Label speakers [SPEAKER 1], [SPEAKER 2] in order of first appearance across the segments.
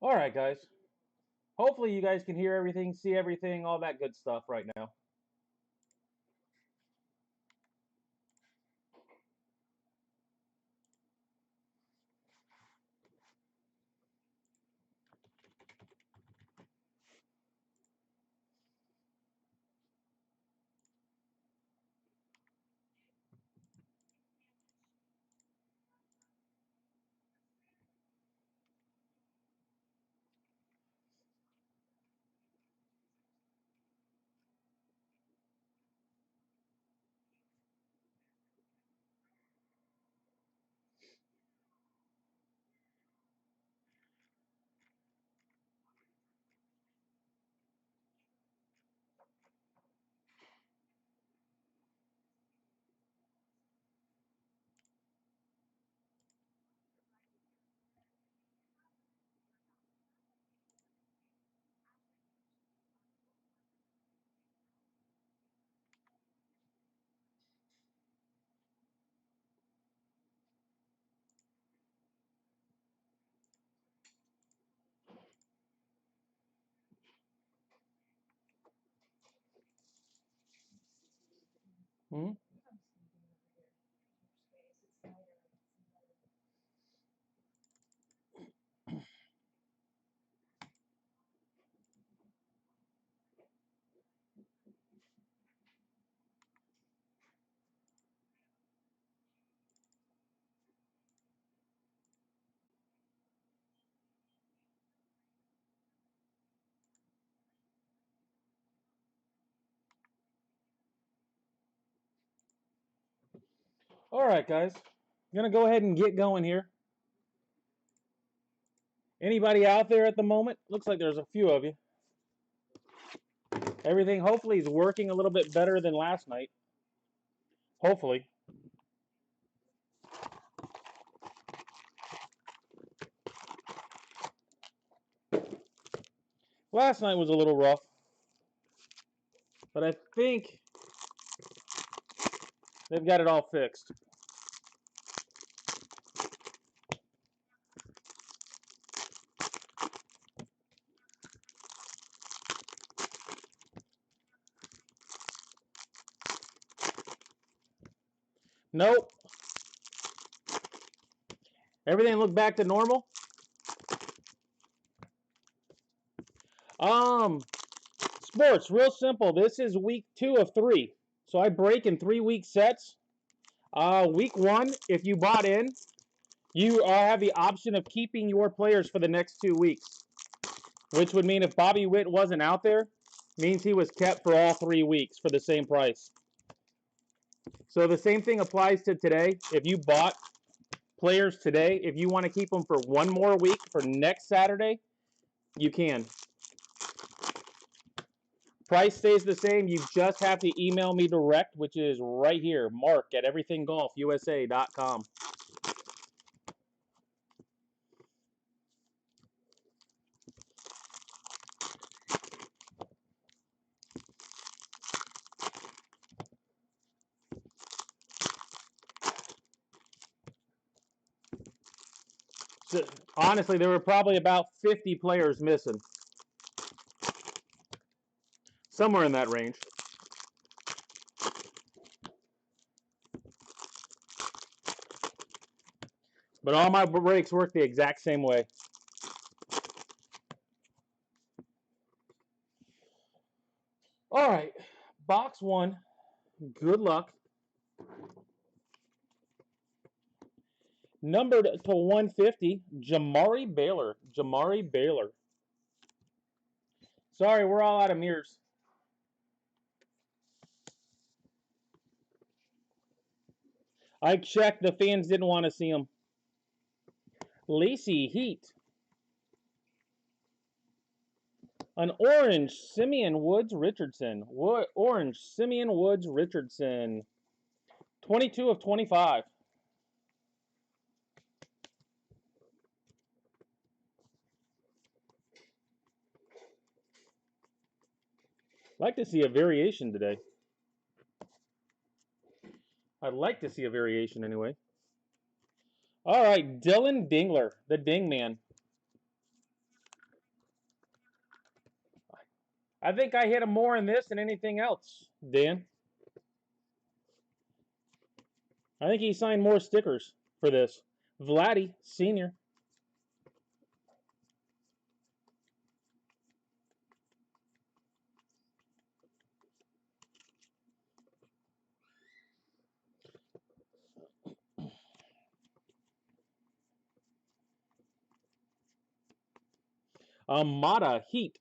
[SPEAKER 1] All right, guys. Hopefully you guys can hear everything, see everything, all that good stuff right now. Hmm? All right, guys. I'm going to go ahead and get going here. Anybody out there at the moment? Looks like there's a few of you. Everything hopefully is working a little bit better than last night. Hopefully. Last night was a little rough. But I think they've got it all fixed. Nope. Everything looked back to normal. Sports, real simple. This is week 2 of 3. So I break in 3-week sets. Week 1, if you bought in, you have the option of keeping your players for the next 2 weeks. Which would mean if Bobby Witt wasn't out there, means he was kept for all 3 weeks for the same price. So the same thing applies to today. If you bought players today, if you want to keep them for one more week for next Saturday, you can. Price stays the same. You just have to email me direct, which is right here, mark@everythinggolfusa.com. So, honestly, there were probably about 50 players missing. Somewhere in that range. But all my breaks work the exact same way. All right, box 1. Good luck. Numbered to 150, Jamari Baylor. Jamari Baylor. Sorry, we're all out of mirrors. I checked. The fans didn't want to see him. Lacey Heat. An orange, Simeon Woods Richardson. Orange, Simeon Woods Richardson. 22 of 25. Like to see a variation today. I'd like to see a variation anyway. All right, Dylan Dingler, the Ding Man. I think I hit him more in this than anything else, Dan. I think he signed more stickers for this. Vladdy, Sr. Mata, Heat.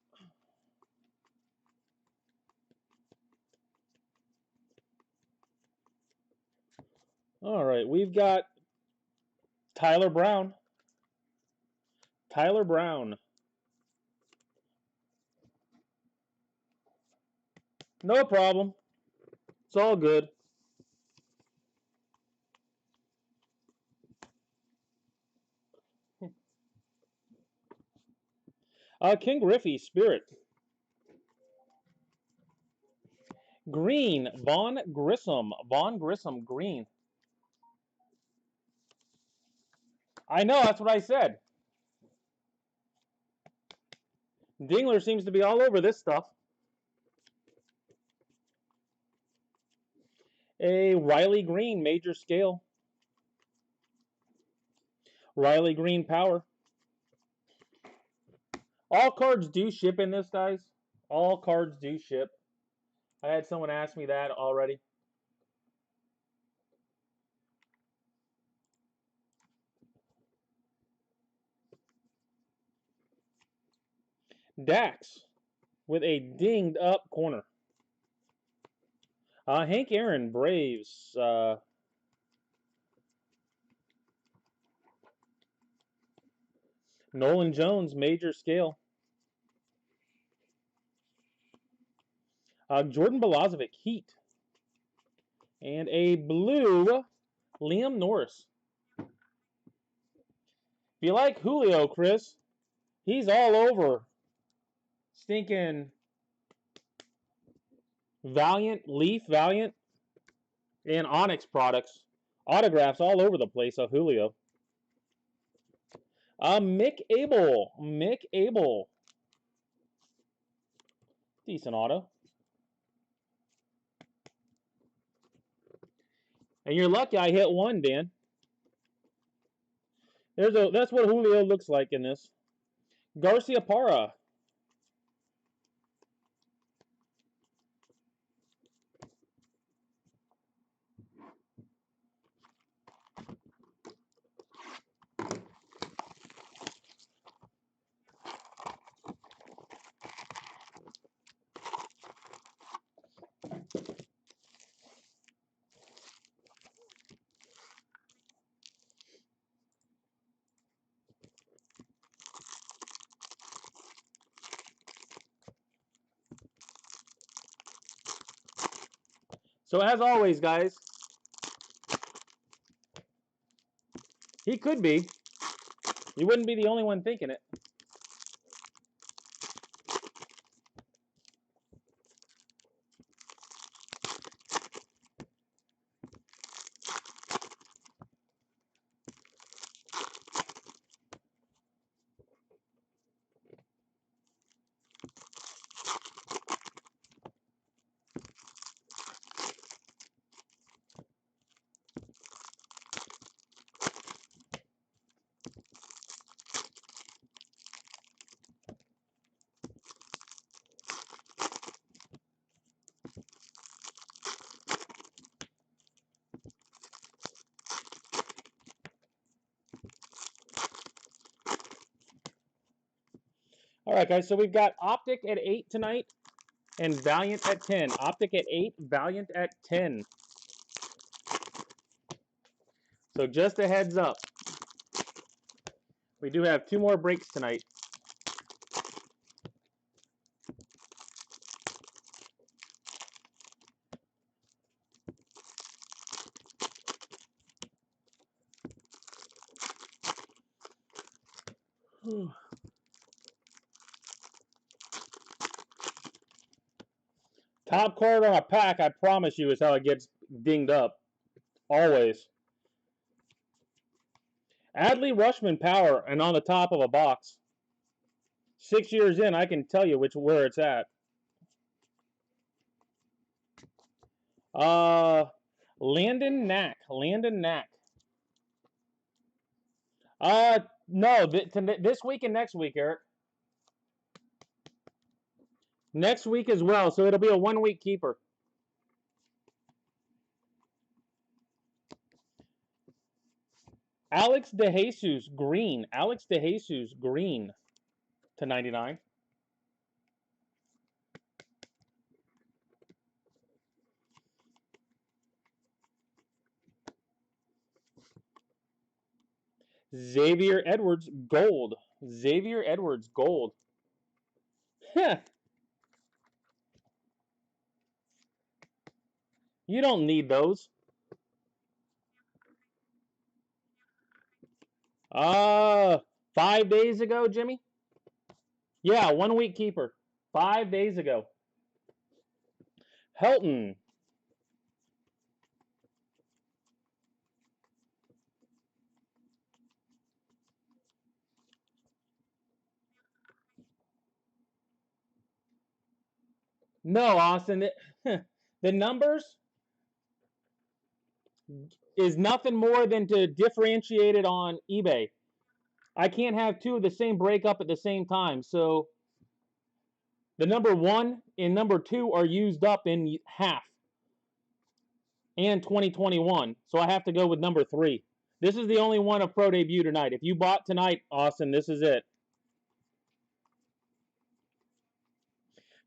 [SPEAKER 1] All right, we've got Tyler Brown. Tyler Brown. No problem. It's all good. King Griffey, Spirit. Green, Vaughn Grissom. Vaughn Grissom, green. I know, that's what I said. Dingler seems to be all over this stuff. A Riley Green, major scale. Riley Green Power. All cards do ship in this, guys. All cards do ship. I had someone ask me that already. Dax with a dinged up corner. Hank Aaron, Braves. Nolan Jones, major scale. Jordan Balazovic, Heat. And a blue Liam Norris. If you like Julio, Chris, he's all over stinking Valiant, Leaf, Valiant, and Onyx products. Autographs all over the place of Julio. Mick Abel. Decent auto. And you're lucky I hit one, Dan. That's what Julio looks like in this. Garcia Parra. So as always, guys, he could be. You wouldn't be the only one thinking it. All right, guys, so we've got Optic at 8 tonight and Valiant at 10. Optic at 8, Valiant at 10. So just a heads up. We do have 2 more breaks tonight. Top card on a pack, I promise you, is how it gets dinged up. Always. Adley Rushman Power and on the top of a box. 6 years in, I can tell you where it's at. Landon Knack. Landon Knack. No, this week and next week, Eric. Next week as well, so it'll be a 1 week keeper. Alex DeJesus, green. Alex DeJesus, green to 99. Xavier Edwards, gold. Xavier Edwards, gold. You don't need those. 5 days ago, Jimmy? Yeah, 1 week keeper. 5 days ago. Helton. No, Austin. The numbers is nothing more than to differentiate it on eBay. I can't have two of the same breakup at the same time. So the number 1 and number 2 are used up in half and 2021. So I have to go with number 3. This is the only one of Pro Debut tonight. If you bought tonight, Austin, this is it.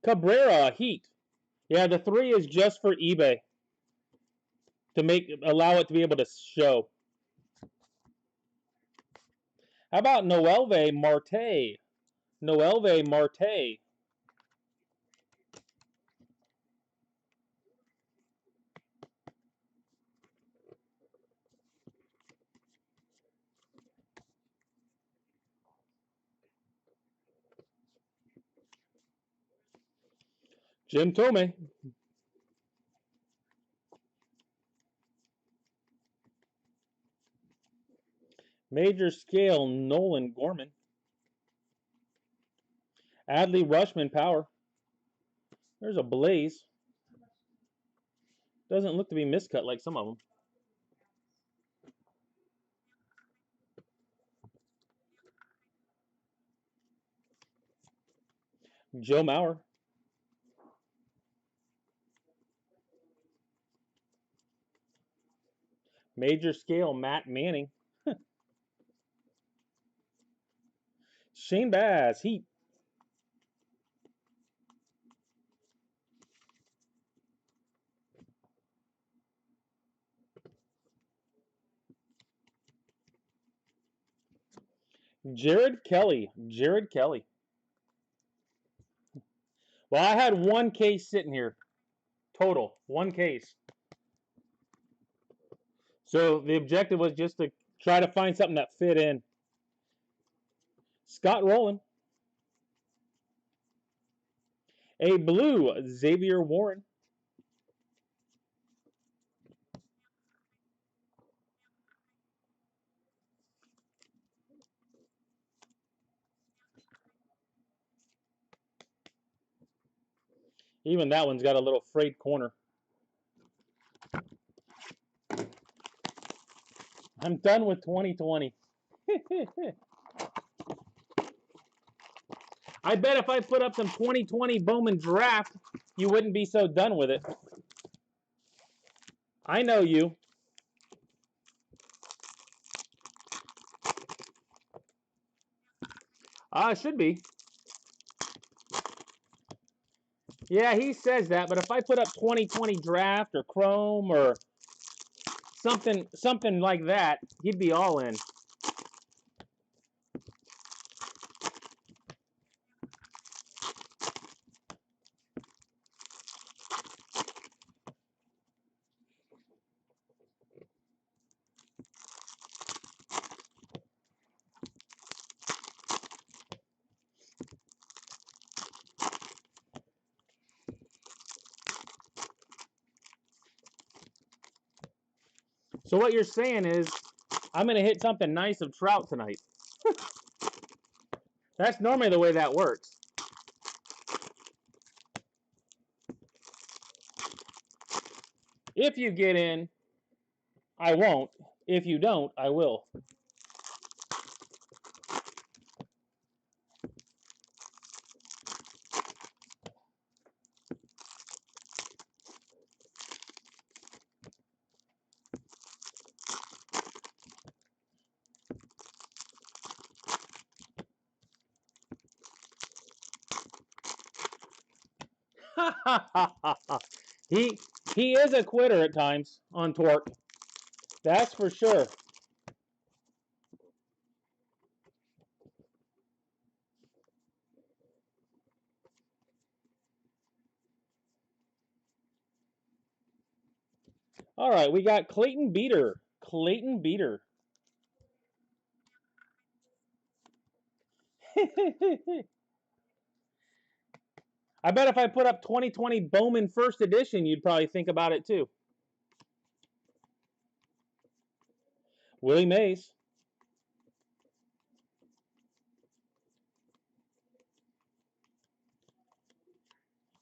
[SPEAKER 1] Cabrera, Heat. Yeah, the 3 is just for eBay to allow it to be able to show. How about Noelve Marte? Noelve Marte. Jim Thome. Major scale, Nolan Gorman. Adley Rushman, power. There's a Blaze. Doesn't look to be miscut like some of them. Joe Mauer. Major scale, Matt Manning. Shane Bass, Heat. Jared Kelly. Jared Kelly. Well, I had 1 case sitting here. Total. 1 case. So the objective was just to try to find something that fit in. Scott Rowland. A blue, Xavier Warren. Even that one's got a little frayed corner. I'm done with 2020. I bet if I put up some 2020 Bowman draft, you wouldn't be so done with it. I know you. Should be. Yeah, he says that, but if I put up 2020 draft or Chrome or something like that, he'd be all in. So what you're saying is, I'm going to hit something nice of Trout tonight. That's normally the way that works. If you get in, I won't. If you don't, I will. he he is a quitter at times on Torque. That's for sure. All right, we got Clayton Beater. Clayton Beater. I bet if I put up 2020 Bowman First Edition, you'd probably think about it too. Willie Mays.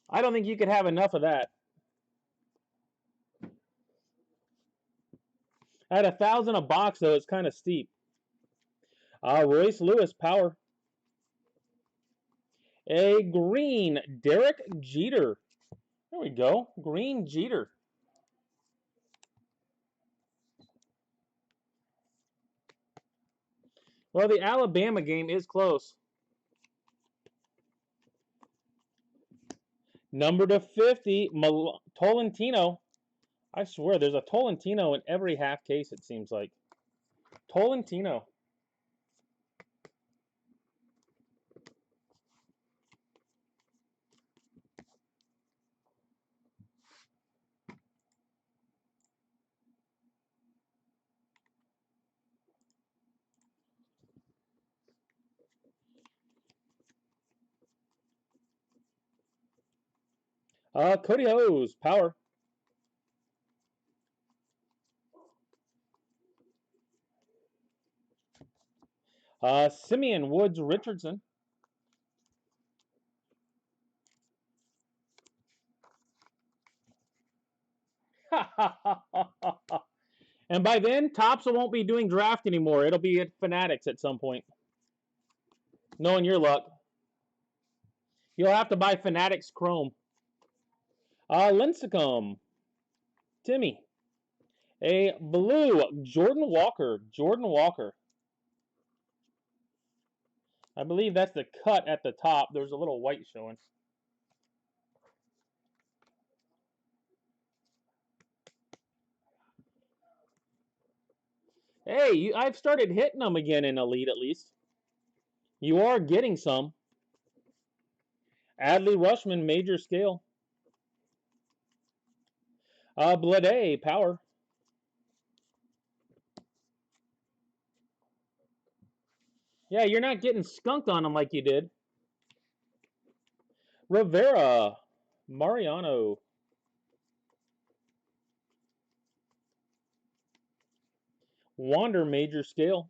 [SPEAKER 1] I don't think you could have enough of that. At $1,000 a box, though, it's kind of steep. Royce Lewis, power. A green Derek Jeter. There we go. Green Jeter. Well, the Alabama game is close. Number to 50, Tolentino. I swear, there's a Tolentino in every half case, it seems like. Tolentino. Cody Hose, power. Simeon Woods Richardson. And by then, Topps won't be doing draft anymore. It'll be at Fanatics at some point. Knowing your luck. You'll have to buy Fanatics Chrome. Lincecum. Timmy. A blue Jordan Walker. Jordan Walker. I believe that's the cut at the top. There's a little white showing. Hey, I've started hitting them again in Elite at least. You are getting some. Adley Rushman, major scale. Blade, power. Yeah, you're not getting skunked on them like you did. Rivera, Mariano. Wander, major scale.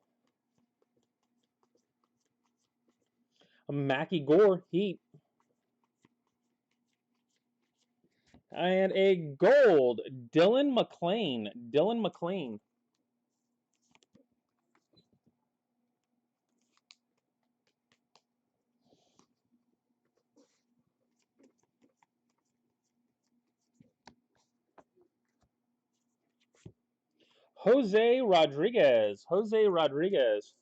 [SPEAKER 1] Mackie Gore, Heat. And a gold, Dylan McLean. Dylan McLean. Jose Rodriguez. Jose Rodriguez.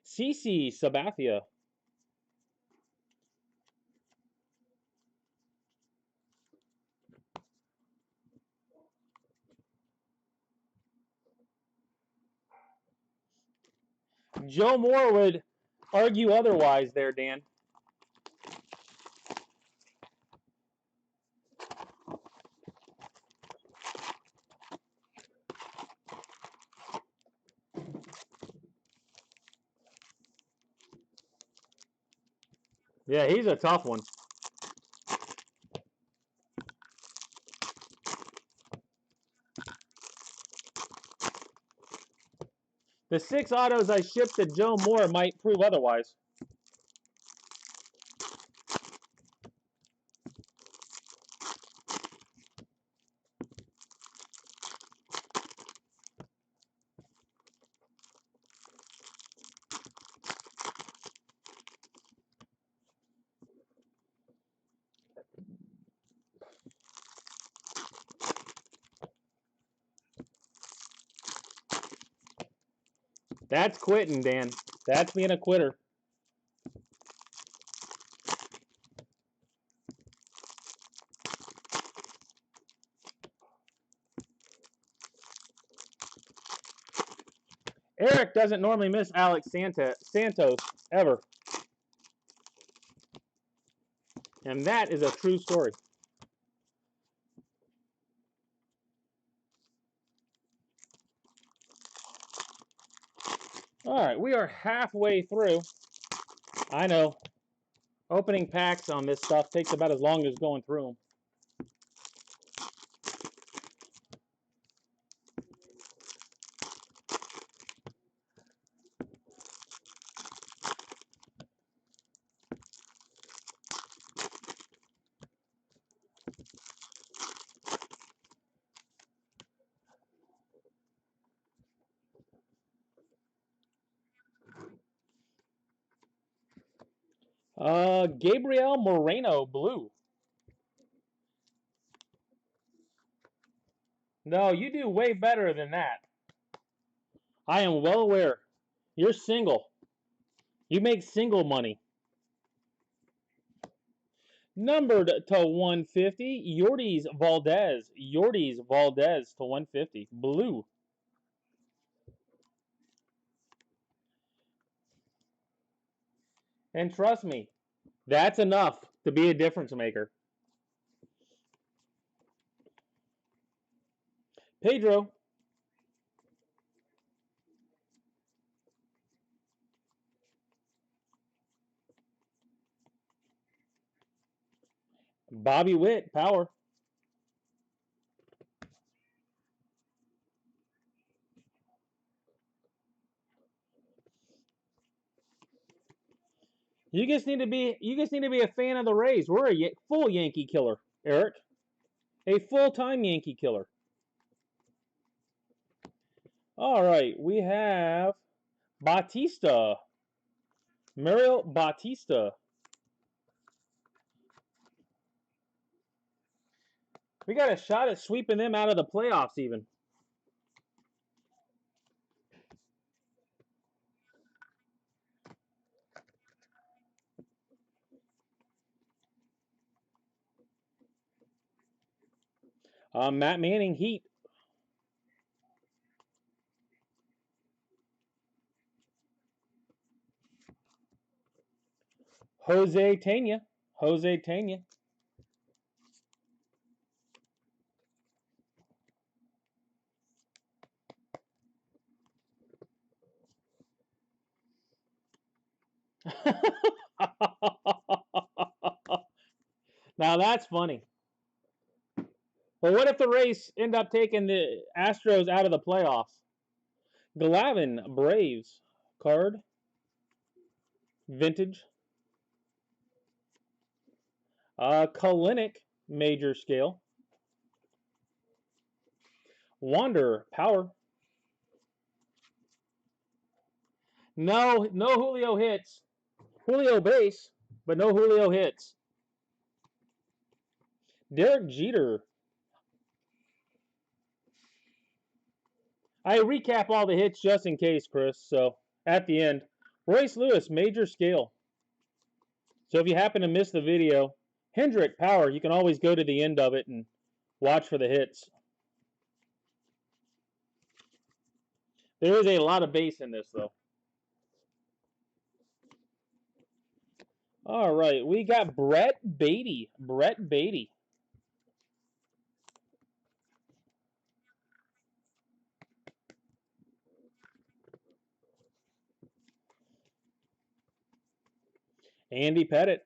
[SPEAKER 1] CC Sabathia. Joe Moore would argue otherwise there, Dan. Yeah, he's a tough one. The 6 autos I shipped to Joe Moore might prove otherwise. That's quitting, Dan. That's being a quitter. Eric doesn't normally miss Alex Santos, ever. And that is a true story. All right, we are halfway through. I know. Opening packs on this stuff takes about as long as going through them. Gabriel Moreno, blue. No, you do way better than that. I am well aware. You're single. You make single money. Numbered to 150, Yordies Valdez. Yordies Valdez to 150, blue. And trust me, that's enough to be a difference maker. Pedro. Bobby Witt, power. You just need to be a fan of the Rays. We're a full Yankee killer, Eric. A full-time Yankee killer. All right, we have Bautista. Mario Bautista. We got a shot at sweeping them out of the playoffs even. Matt Manning, Heat. Jose Tena. Jose Tena. Now that's funny. But what if the Rays end up taking the Astros out of the playoffs? Glavin, Braves. Card. Vintage. Kalinick, major scale. Wander, power. No Julio hits. Julio base, but no Julio hits. Derek Jeter. I recap all the hits just in case, Chris. So at the end, Royce Lewis, major scale. So if you happen to miss the video, Hendrick, power, you can always go to the end of it and watch for the hits. There is a lot of base in this, though. All right, we got Brett Beatty. Brett Beatty. Andy Pettitte.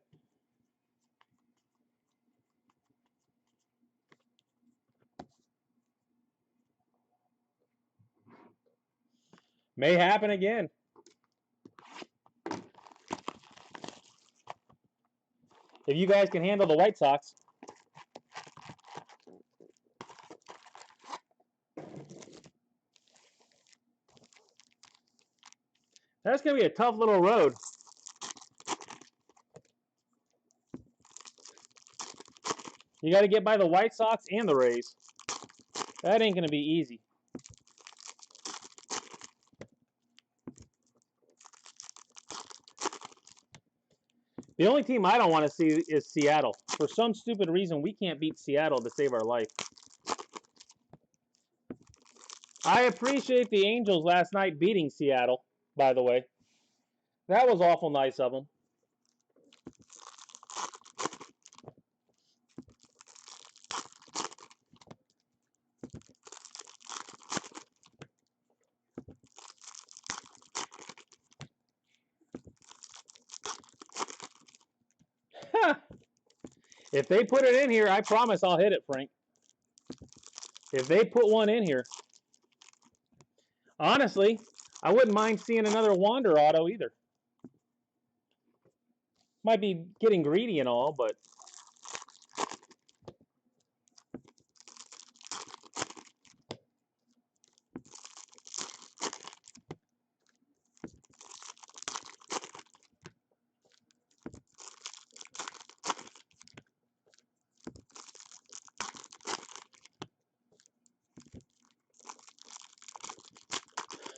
[SPEAKER 1] May happen again. If you guys can handle the White Sox. That's going to be a tough little road. You got to get by the White Sox and the Rays. That ain't going to be easy. The only team I don't want to see is Seattle. For some stupid reason, we can't beat Seattle to save our life. I appreciate the Angels last night beating Seattle, by the way. That was awful nice of them. If they put it in here, I promise I'll hit it, Frank. If they put one in here. Honestly, I wouldn't mind seeing another Wander auto either. Might be getting greedy and all, but...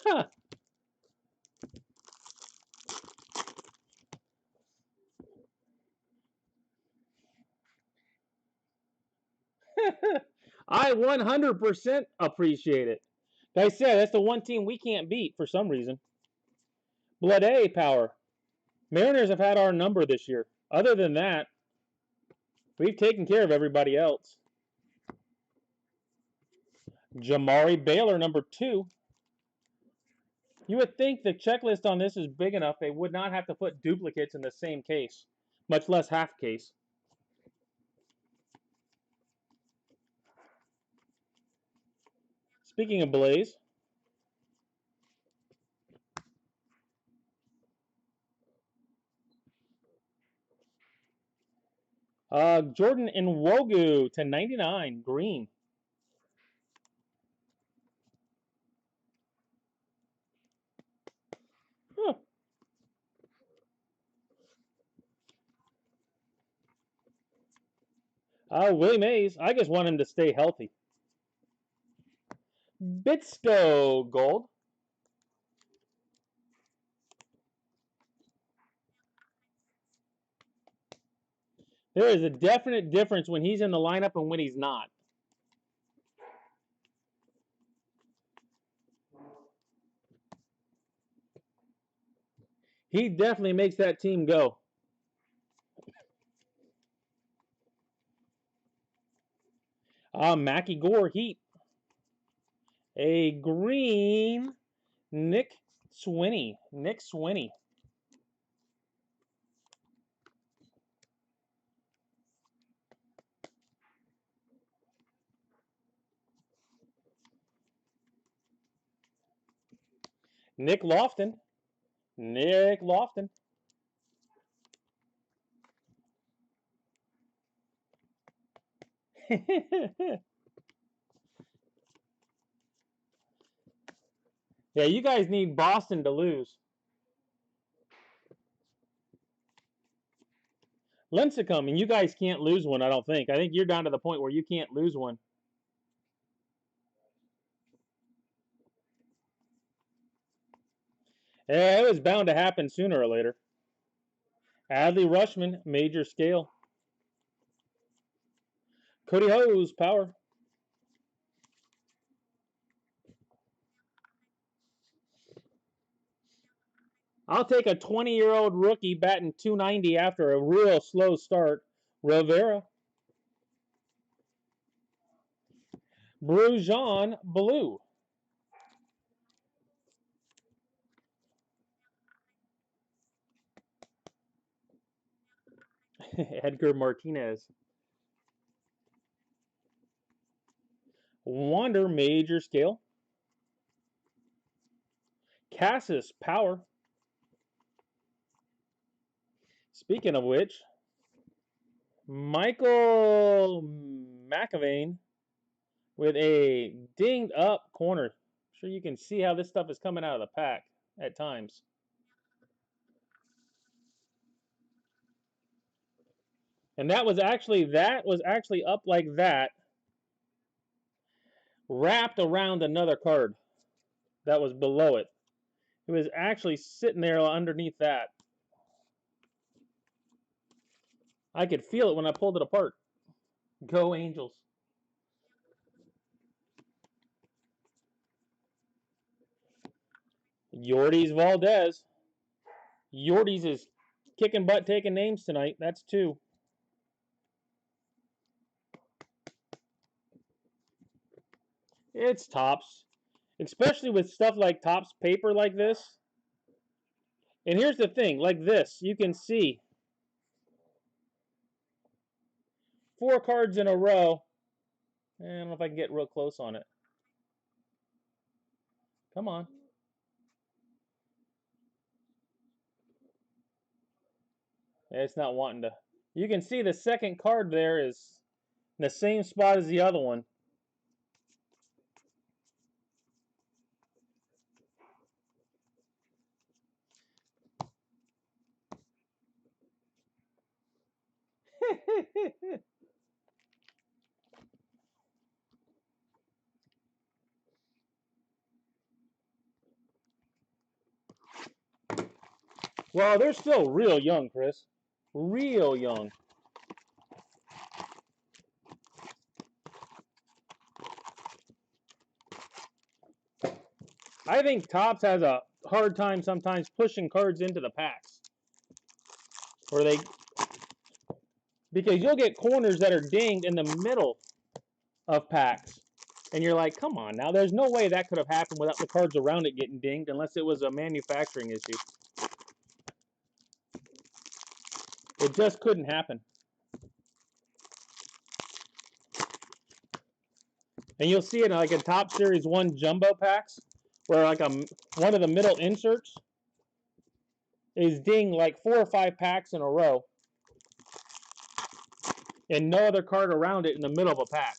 [SPEAKER 1] Huh. I 100% appreciate it. Like I said, that's the one team we can't beat for some reason. Blood A power. Mariners have had our number this year. Other than that, we've taken care of everybody else. Jamari Baylor, number 2. You would think the checklist on this is big enough they would not have to put duplicates in the same case, much less half case. Speaking of Blaze, Jordan Nwogu to 99, green. Willie Mays, I just want him to stay healthy. Bitsko gold. There is a definite difference when he's in the lineup and when he's not. He definitely makes that team go. Mackie Gore Heat. A green Nick Swinney. Nick Swinney. Nick Lofton. Nick Lofton. Yeah, you guys need Boston to lose. Lincecum, and you guys can't lose one, I don't think. I think you're down to the point where you can't lose one. Yeah, it was bound to happen sooner or later. Adley Rushman, major scale. Cody Hose, power. I'll take a 20-year-old rookie batting .290 after a real slow start. Rivera. Brujon Blue. Edgar Martinez. Wander, major scale. Cassis Power. Speaking of which, Michael Mcaveeney with a dinged up corner. I'm sure you can see how this stuff is coming out of the pack at times. And that was actually up like that, wrapped around another card that was below it. It was actually sitting there underneath that. I could feel it when I pulled it apart. Go Angels. Yordi's Valdez. Yordi's is kicking butt, taking names tonight. That's 2. It's Topps. Especially with stuff like Topps paper like this. And here's the thing, like this, you can see 4 cards in a row. I don't know if I can get real close on it. Come on. It's not wanting to. You can see the second card there is in the same spot as the other one. Well, they're still real young, Chris. Real young. I think Topps has a hard time sometimes pushing cards into the packs. Because you'll get corners that are dinged in the middle of packs. And you're like, come on now, there's no way that could have happened without the cards around it getting dinged unless it was a manufacturing issue. It just couldn't happen. And you'll see it like in Topps Series 1 jumbo packs, where like one of the middle inserts is dinged like 4 or 5 packs in a row. And no other card around it in the middle of a pack.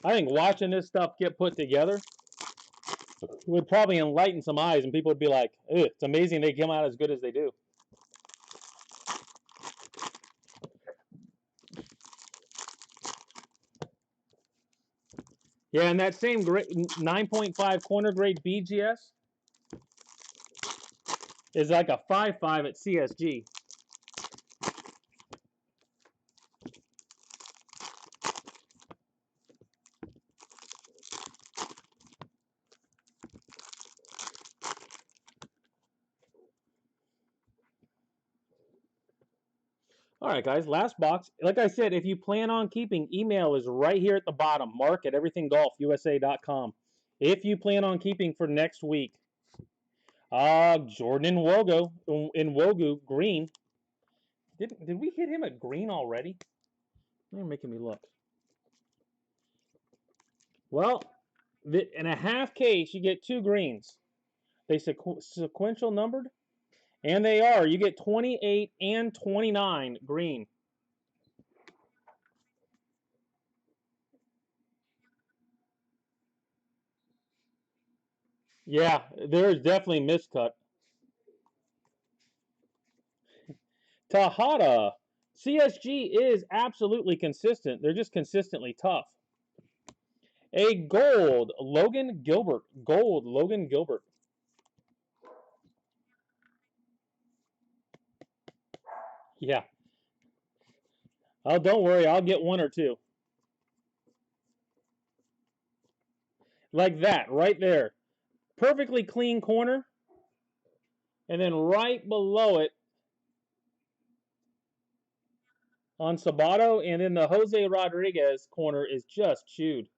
[SPEAKER 1] I think watching this stuff get put together would probably enlighten some eyes, and people would be like, it's amazing they come out as good as they do. Yeah, and that same 9.5 corner grade BGS is like a 5.5 at CSG. All right, guys, last box. Like I said, if you plan on keeping, email is right here at the bottom, mark@everythinggolfusa.com. If you plan on keeping for next week. Jordan Nwogu, green. Did we hit him at green already? You're making me look. Well, in a half case, you get 2 greens. They sequential numbered, and they are. You get 28 and 29 green. Yeah, there is definitely miscut. Tejada. CSG is absolutely consistent. They're just consistently tough. A gold Logan Gilbert. Gold Logan Gilbert. Yeah. Oh, don't worry. I'll get 1 or 2. Like that, right there. Perfectly clean corner. And then right below it on Sabato, and then the Jose Rodriguez corner is just chewed.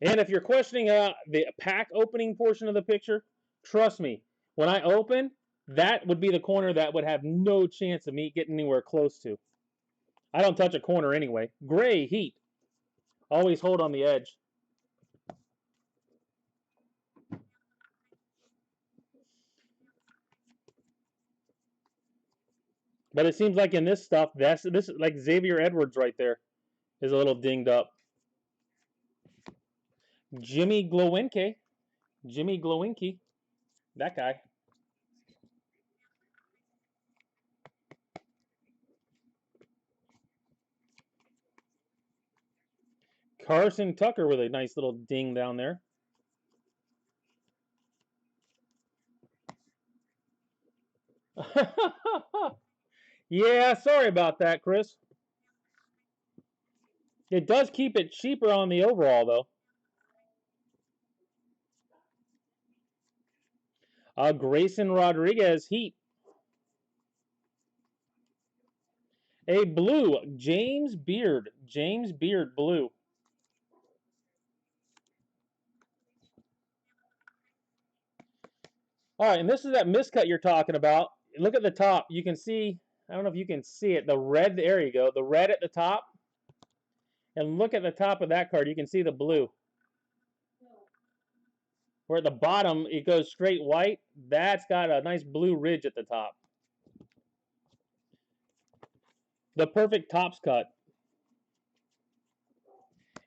[SPEAKER 1] And if you're questioning the pack opening portion of the picture, trust me, when I open, that would be the corner that would have no chance of me getting anywhere close to. I don't touch a corner anyway. Gray Heat. Always hold on the edge. But it seems like in this stuff, this like Xavier Edwards right there is a little dinged up. Jimmy Glowinky. Jimmy Glowinky. That guy. Carson Tucker with a nice little ding down there. Yeah, sorry about that, Chris. It does keep it cheaper on the overall, though. Grayson Rodriguez, Heat. A blue, James Beard. James Beard, blue. All right, and this is that miscut you're talking about. Look at the top. You can see, I don't know if you can see it, the red, there you go, the red at the top. And look at the top of that card. You can see the blue. Where at the bottom, it goes straight white. That's got a nice blue ridge at the top. The perfect tops cut.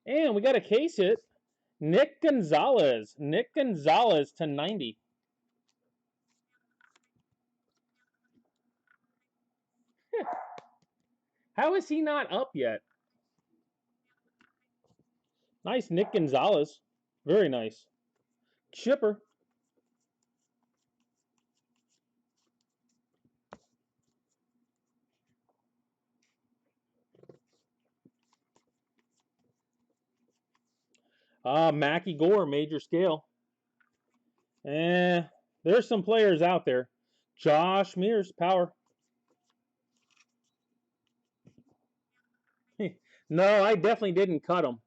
[SPEAKER 1] And we got a case hit. Nick Gonzalez. Nick Gonzalez to 90. How is he not up yet? Nice Nick Gonzalez. Very nice. Chipper. Mackie Gore, major scale. There's some players out there. Josh Mears, power. No, I definitely didn't cut him.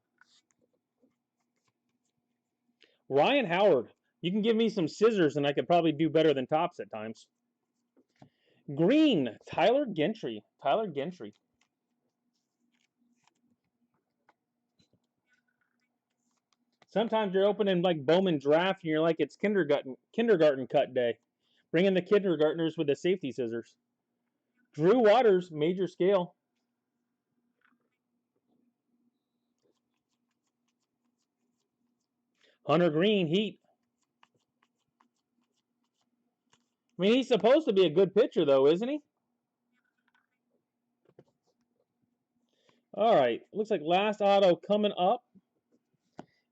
[SPEAKER 1] Ryan Howard. You can give me some scissors and I could probably do better than tops at times. Green, Tyler Gentry. Tyler Gentry. Sometimes you're opening like Bowman Draft and you're like it's kindergarten cut day. Bring in the kindergartners with the safety scissors. Drew Waters, major scale. Hunter Green, Heat. I mean, he's supposed to be a good pitcher, though, isn't he? All right. Looks like last auto coming up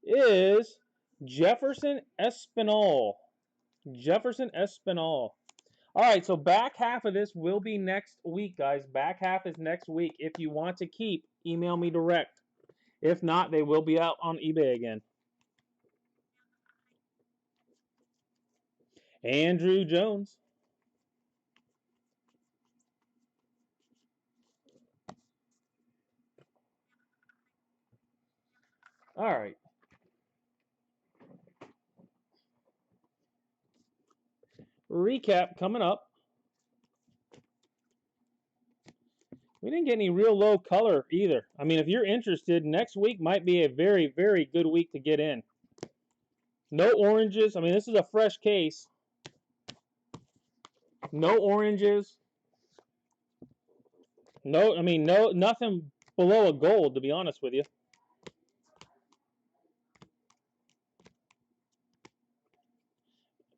[SPEAKER 1] is Jefferson Espinal. Jefferson Espinal. All right, so back half of this will be next week, guys. Back half is next week. If you want to keep, email me direct. If not, they will be out on eBay again. Andrew Jones. All right. Recap coming up. We didn't get any real low color either. I mean, if you're interested, next week might be a very, very good week to get in. No oranges. I mean, this is a fresh case. No oranges. No, I mean, no, nothing below a gold, to be honest with you.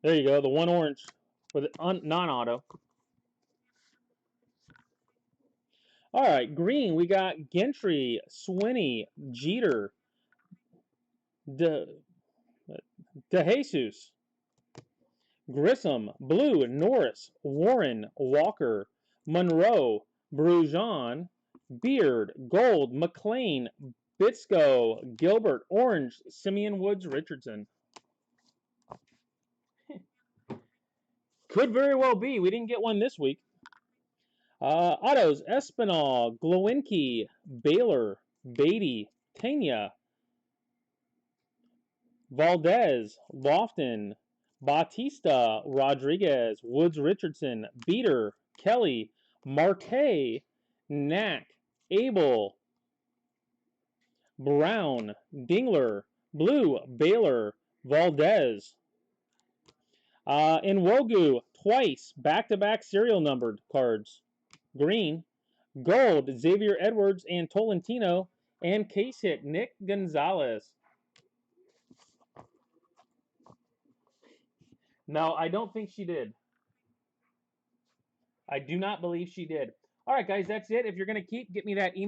[SPEAKER 1] There you go, the one orange with non-auto. All right, green, we got Gentry, Swinney, Jeter, De Jesus, Grissom, Blue, Norris, Warren, Walker, Monroe, Brujon, Beard, Gold, McLean, Bitsko, Gilbert, Orange, Simeon Woods, Richardson. Could very well be. We didn't get one this week. Autos, Espinal, Glowinky, Baylor, Beatty, Tanya, Valdez, Lofton, Bautista, Rodriguez, Woods Richardson, Beater, Kelly, Marte, Knack, Abel, Brown, Dingler, Blue, Baylor, Valdez. Nwogu, twice, back-to-back serial numbered cards. Green, Gold, Xavier Edwards and Tolentino, and case hit, Nick Gonzalez. No, I don't think she did. I do not believe she did. All right, guys, that's it. If you're going to keep, get me that email.